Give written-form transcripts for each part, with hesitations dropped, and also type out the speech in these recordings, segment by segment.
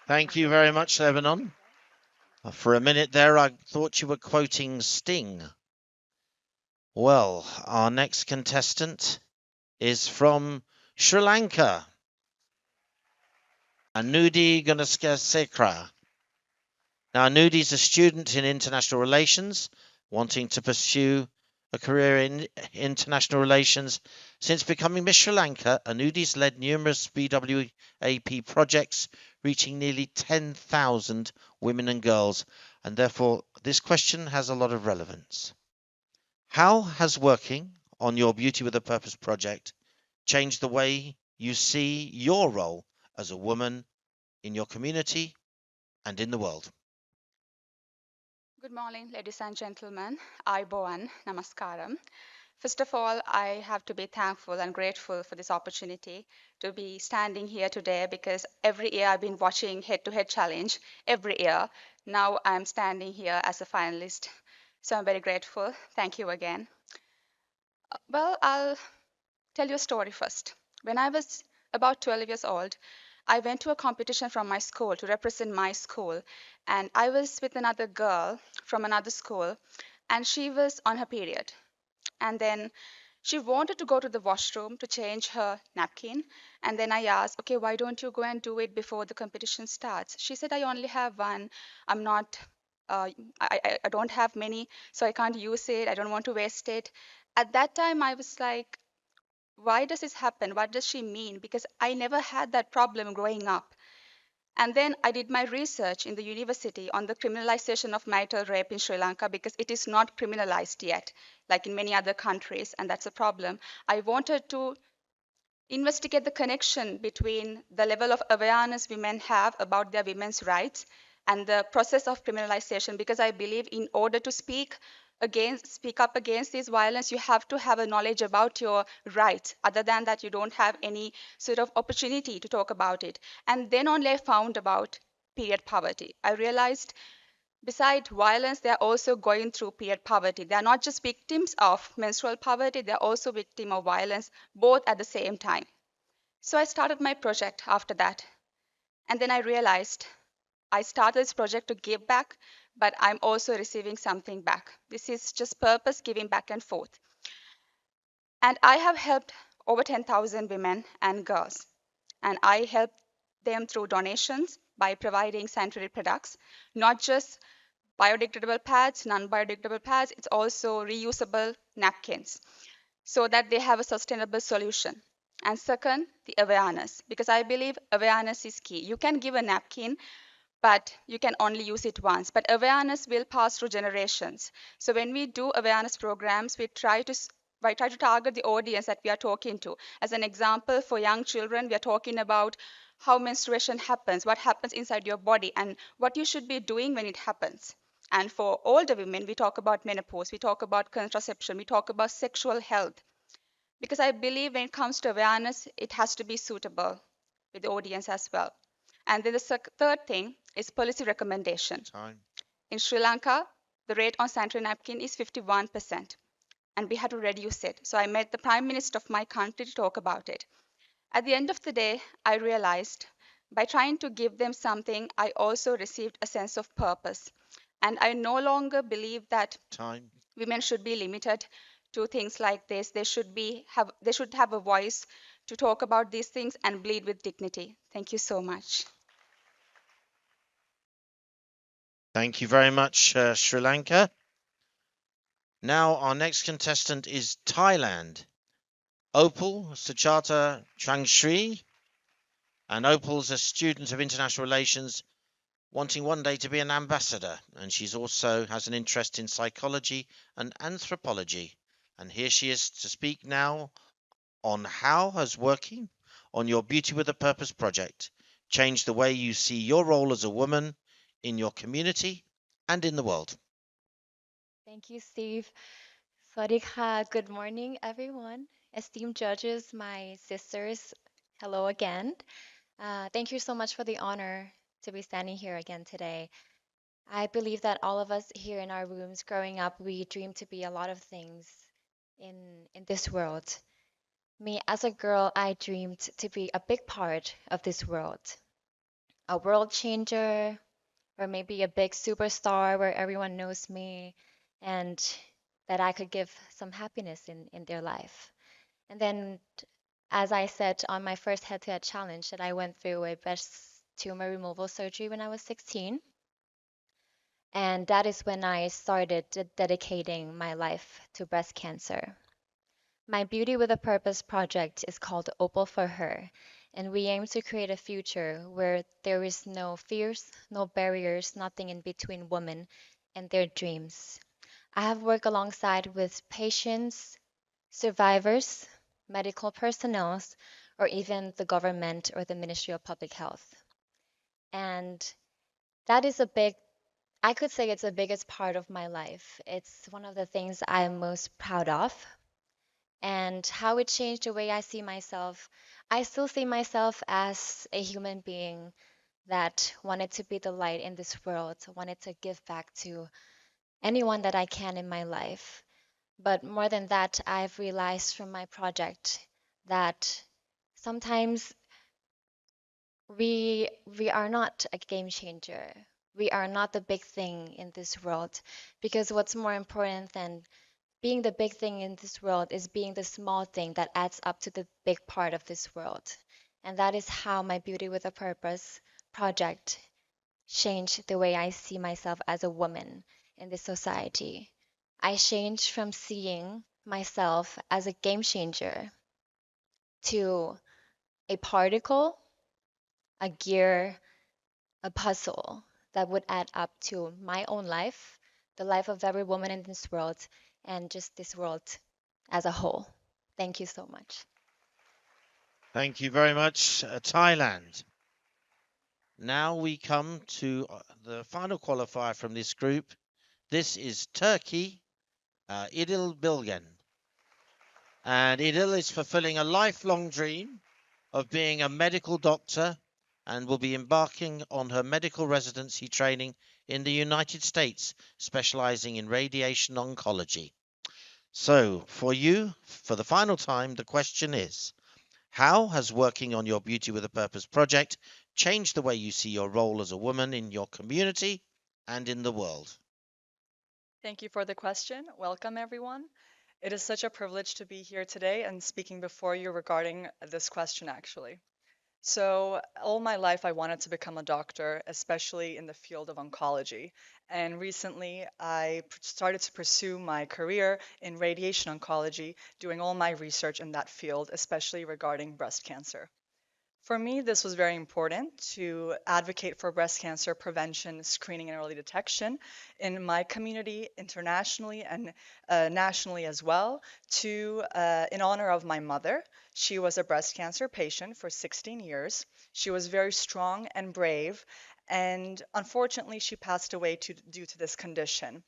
Thank you very much, Lebanon. For a minute there, I thought you were quoting Sting. Well, our next contestant is from Sri Lanka, Anudi Gunasekara. Now, Anudi is a student in international relations, wanting to pursue a career in international relations. Since becoming Miss Sri Lanka, Anudi's led numerous BWAP projects, reaching nearly 10,000 women and girls, and therefore this question has a lot of relevance. How has working on your Beauty with a Purpose project changed the way you see your role as a woman in your community and in the world? Good morning, ladies and gentlemen. Aibowan, namaskaram. First of all, I have to be thankful and grateful for this opportunity to be standing here today because every year I've been watching Head to Head Challenge every year. Now I'm standing here as a finalist. So I'm very grateful. Thank you again. Well, I'll tell you a story first. When I was about 12 years old, I went to a competition from my school to represent my school. And I was with another girl from another school, and she was on her period. And then she wanted to go to the washroom to change her napkin. And then I asked, okay, why don't you go and do it before the competition starts? She said, I only have one. I'm not, uh, I don't have many, so I can't use it. I don't want to waste it. At that time, I was like, why does this happen? What does she mean? Because I never had that problem growing up. And then I did my research in the university on the criminalization of marital rape in Sri Lanka because it is not criminalized yet, like in many other countries, and that's a problem. I wanted to investigate the connection between the level of awareness women have about their women's rights and the process of criminalization because I believe in order to speak up against this violence, you have to have a knowledge about your rights. Other than that, you don't have any sort of opportunity to talk about it. And then only I found about period poverty. I realized besides violence, they are also going through period poverty. They are not just victims of menstrual poverty, they are also victims of violence, both at the same time. So I started my project after that. And then I realized I started this project to give back, but I'm also receiving something back. This is just purpose giving back and forth. And I have helped over 10,000 women and girls. And I help them through donations by providing sanitary products, not just biodegradable pads, non biodegradable pads, it's also reusable napkins so that they have a sustainable solution. And second, the awareness, because I believe awareness is key. You can give a napkin, but you can only use it once. But awareness will pass through generations. So when we do awareness programs, we try to target the audience that we are talking to. As an example, for young children, we are talking about how menstruation happens, what happens inside your body, and what you should be doing when it happens. And for older women, we talk about menopause, we talk about contraception, we talk about sexual health. Because I believe when it comes to awareness, it has to be suitable with the audience as well. And then the third thing is policy recommendation. Time. In Sri Lanka, the rate on sanitary napkin is 51%, and we had to reduce it. So I met the prime minister of my country to talk about it. At the end of the day, I realized by trying to give them something, I also received a sense of purpose. And I no longer believe that Time. women should be limited to things like this. They should have a voice to talk about these things and bleed with dignity. Thank you so much. Thank you very much, Sri Lanka. Now, our next contestant is Thailand. Opal Suchata Changshri. And Opal's a student of international relations, wanting one day to be an ambassador. And she's also has an interest in psychology and anthropology. And here she is to speak now on how has working on your Beauty with a Purpose project changed the way you see your role as a woman in your community and in the world. Thank you, Steve. Swadika, good morning, everyone. Esteemed judges, my sisters, hello again. Thank you so much for the honor to be standing here again today. I believe that all of us here in our rooms growing up, we dream to be a lot of things in this world. Me, as a girl, I dreamed to be a big part of this world. a world changer, or maybe a big superstar where everyone knows me and that I could give some happiness in their life. And then, as I said on my first head-to-head challenge, that I went through a breast tumor removal surgery when I was 16. And that is when I started dedicating my life to breast cancer. My Beauty with a Purpose project is called Opal for Her, and we aim to create a future where there is no fears, no barriers, nothing in between women and their dreams. I have worked alongside with patients, survivors, medical personnel, or even the government or the Ministry of Public Health. And that is a big, I could say it's the biggest part of my life. It's one of the things I'm most proud of. And how it changed the way I see myself. I still see myself as a human being that wanted to be the light in this world, wanted to give back to anyone that I can in my life. But more than that, I've realized from my project that sometimes we are not a game changer. We are not the big thing in this world because what's more important than being the big thing in this world is being the small thing that adds up to the big part of this world. And that is how my Beauty with a Purpose project changed the way I see myself as a woman in this society. I changed from seeing myself as a game changer to a particle, a gear, a puzzle that would add up to my own life, the life of every woman in this world, and just this world as a whole. Thank you so much. Thank you very much, Thailand. Now we come to the final qualifier from this group. This is Turkey, İdil Bilgen. And İdil is fulfilling a lifelong dream of being a medical doctor and will be embarking on her medical residency training in the United States, specializing in radiation oncology. So, for you, for the final time, the question is, how has working on your Beauty with a Purpose project changed the way you see your role as a woman in your community and in the world? Thank you for the question. Welcome, everyone. It is such a privilege to be here today and speaking before you regarding this question, actually. So, all my life, I wanted to become a doctor, especially in the field of oncology. And recently, I started to pursue my career in radiation oncology, doing all my research in that field, especially regarding breast cancer. For me, this was very important to advocate for breast cancer prevention, screening, and early detection in my community, internationally and nationally as well, to in honor of my mother. She was a breast cancer patient for 16 years. She was very strong and brave, and unfortunately, she passed away due to this condition.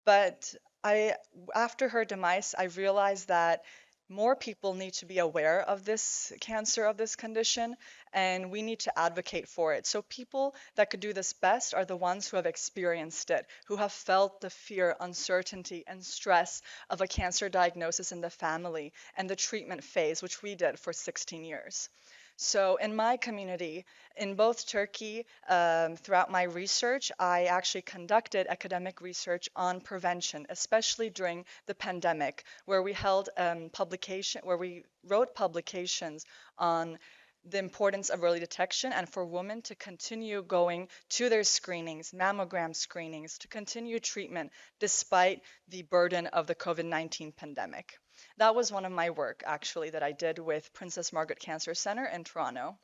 But I, after her demise, I realized that more people need to be aware of this cancer, of this condition, and we need to advocate for it. So, people that could do this best are the ones who have experienced it, who have felt the fear, uncertainty, and stress of a cancer diagnosis in the family and the treatment phase, which we did for 16 years. So, in my community, in both Turkey, throughout my research, I actually conducted academic research on prevention, especially during the pandemic, where we held where we wrote publications on the importance of early detection and for women to continue going to their screenings, mammogram screenings, to continue treatment despite the burden of the COVID-19 pandemic. That was one of my work actually that I did with Princess Margaret Cancer Center in Toronto.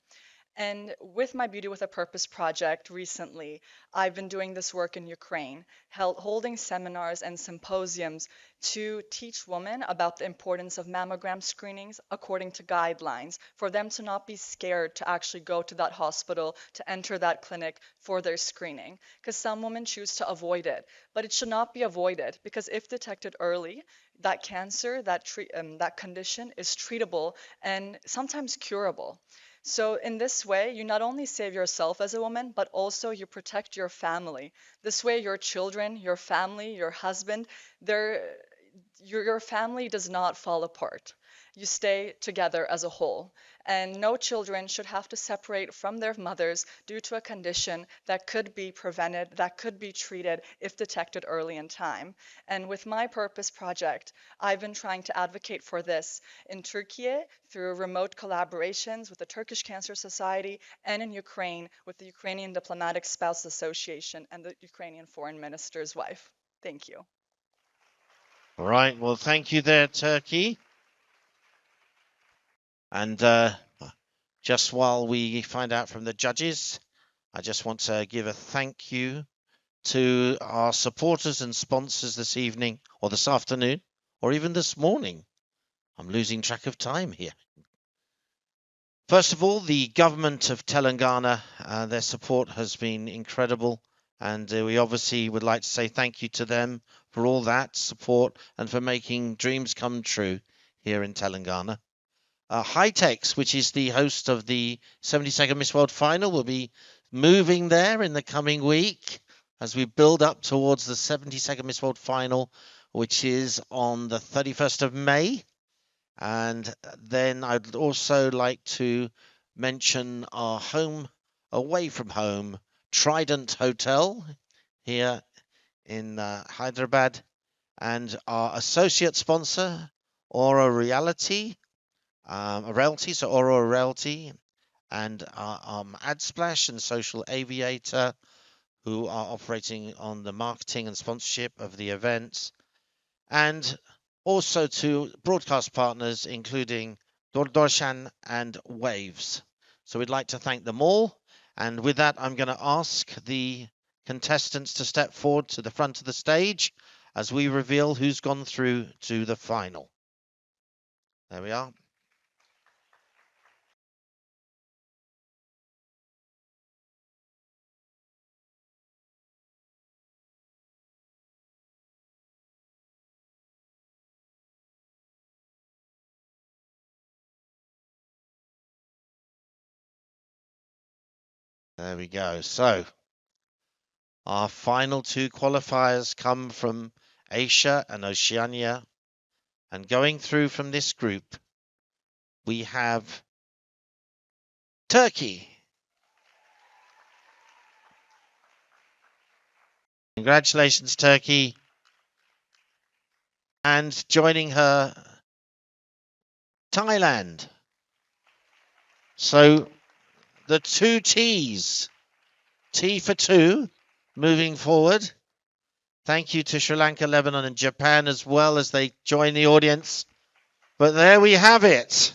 And with my Beauty with a Purpose project recently, I've been doing this work in Ukraine, holding seminars and symposiums to teach women about the importance of mammogram screenings according to guidelines, for them to not be scared to actually go to that hospital, to enter that clinic for their screening. Because some women choose to avoid it, but it should not be avoided, because if detected early, that cancer, that condition is treatable and sometimes curable. So in this way, you not only save yourself as a woman, but also you protect your family. This way, your children, your family, your husband, your family does not fall apart. you stay together as a whole. And no children should have to separate from their mothers due to a condition that could be prevented, that could be treated if detected early in time. And with my Purpose project, I've been trying to advocate for this in Turkey through remote collaborations with the Turkish Cancer Society and in Ukraine with the Ukrainian Diplomatic Spouse Association and the Ukrainian Foreign Minister's wife. Thank you. All right. Well, thank you there, Turkey. And just while we find out from the judges, I just want to give a thank you to our supporters and sponsors this evening, or this afternoon, or even this morning. I'm losing track of time here. First of all, the government of Telangana, their support has been incredible. And we obviously would like to say thank you to them for all that support and for making dreams come true here in Telangana. Hightex, which is the host of the 72nd Miss World Final, will be moving there in the coming week as we build up towards the 72nd Miss World Final, which is on the 31st of May. And then I'd also like to mention our home, away from home, Trident Hotel here in Hyderabad, and our associate sponsor, Aura Reality, Aura Realty, and AdSplash and Social Aviator, who are operating on the marketing and sponsorship of the events, and also to broadcast partners, including Doordarshan and Waves. So we'd like to thank them all. And with that, I'm going to ask the contestants to step forward to the front of the stage as we reveal who's gone through to the final. There we are. There we go. So our final two qualifiers come from Asia and Oceania. And going through from this group, we have Turkey. Congratulations, Turkey. And joining her, Thailand. So the two T's, T for two, moving forward. Thank you to Sri Lanka, Lebanon, and Japan as well as they join the audience. But there we have it.